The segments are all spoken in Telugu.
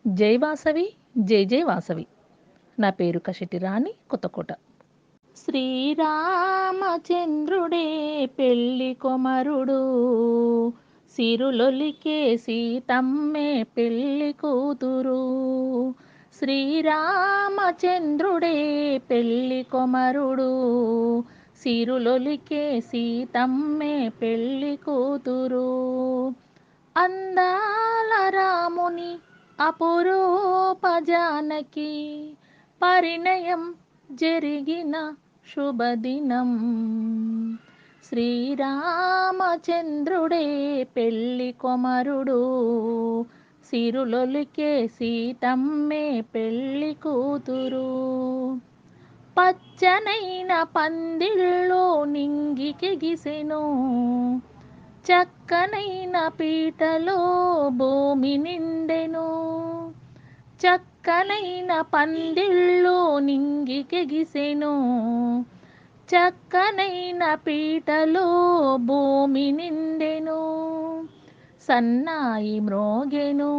జై వాసవి జై జై వాసవి. నా పేరు కషటి రాణి, కొత్తకోట. శ్రీరామచంద్రుడే పెళ్లి కొమరుడు, సిరులొలికే సీతమ్మే పెళ్లి కూతురు. శ్రీరామచంద్రుడే పెళ్లి కొమరుడు, సిరులొలికే సీతమ్మే పెళ్లి కూతురు. అందాల రాముని అపురూప జానకి పరిణయం జరిగిన శుభదినం. శ్రీరామచంద్రుడే పెళ్లి కొమరుడు, సిరులొలికే సీతమ్మే పెళ్లి కూతురు. పచ్చనైన పందిళ్ళో నింగికెగిసెను, చక్కనైన పీటలో భూమి నిండెను. చక్కనైన పందిళ్ళో నింగికెగిసెను, చక్కనైన పీటలో భూమి నిండెను. సన్నాయి మ్రోగెను,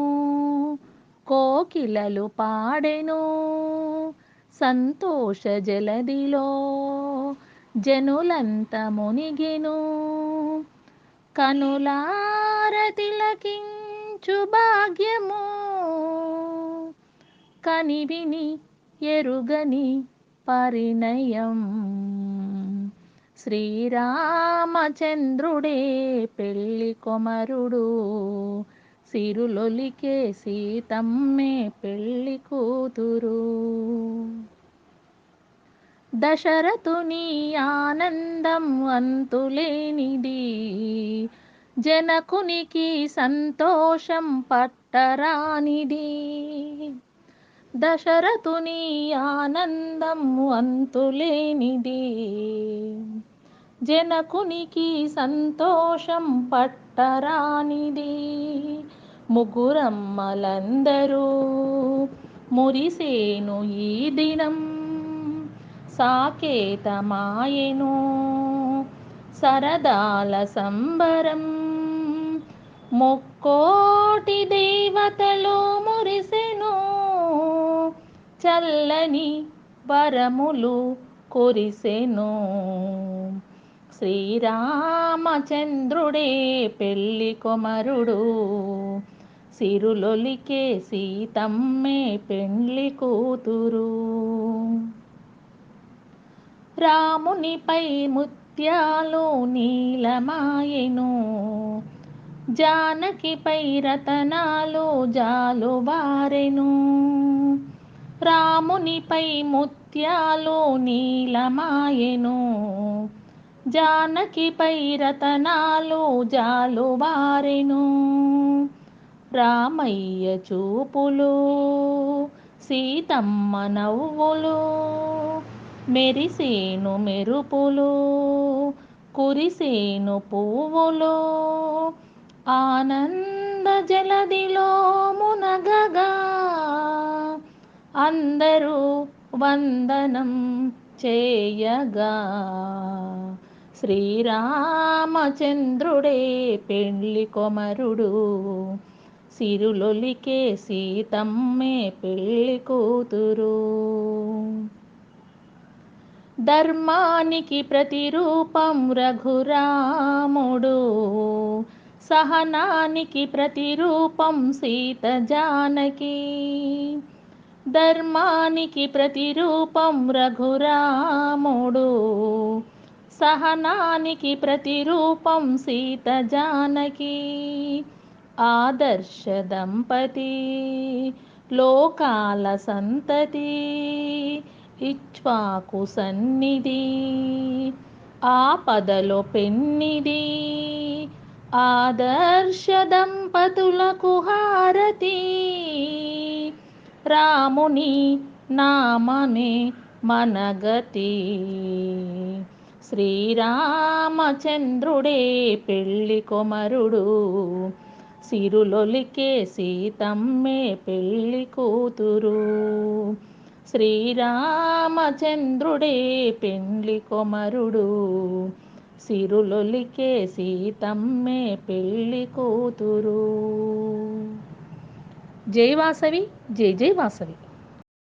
కోకిలలు పాడెను, సంతోష జలదిలో జనులంత మునిగెను. కనులార తిలకించు భాగ్యము, కనివిని ఎరుగని పరిణయం. శ్రీరామచంద్రుడే పెళ్లి కొమరుడు, సిరులొలికే సీతమ్మే పెళ్లి కూతురు. దశరథుని ఆనందం అంతులేనిది, జనకునికి సంతోషం పట్టరానిది. దశరథుని ఆనందం అంతులేనిది, జనకునికి సంతోషం పట్టరానిది. ముగురమ్మలందరూ మురిసేను ఈ దినం, సాకేతమాయెను సరదాల సంబరం. ముక్కోటి దేవతలు మురిసెను, చల్లని వరములు కురిసెను. శ్రీరామచంద్రుడే పెళ్లి కొమరుడు, సిరులొలికే సీతమ్మే పెళ్లి కూతురు. రామునిపై ముత్యాలు నీలమాయెను, జానకిపై రతనాలు జాలువారెను. రామునిపై ముత్యాలు నీలమాయెను, జానకిపై రతనాలు జాలువారెను. రామయ్య చూపులు, సీతమ్మ నవ్వులు, మెరిసేను మెరుపులు, కురిసేను పువ్వులు. ఆనంద జలదిలో మునగగా అందరూ వందనం చేయగా. శ్రీరామచంద్రుడే పెళ్లి కొమరుడు, సిరులొలికే సీతమ్మే పెళ్లి కూతురు. ధర్మానికి ప్రతిరూపం రఘురాముడు, సహనానికి ప్రతిరూపం సీత జానకి. ధర్మానికి ప్రతిరూపం రఘురాముడు, సహనానికి ప్రతిరూపం సీత జానకి. ఆదర్శ దంపతి, లోకాల సంతతి, ఇక్ష్వాకు సన్నిధి, ఆపదలో పెన్నిది. ఆదర్శ దంపతులకు హారతి, రాముని నామమే మనగతి. శ్రీరామచంద్రుడే పెళ్లి కొమరుడు, సిరులొలికే సీతమ్మే పెళ్లి కూతురు. శ్రీరామచంద్రుడే పెళ్లి కొమరుడు, సిరులొలికే సీతమ్మే పెళ్లి కూతురు. జై వాసవి జై జై వాసవి.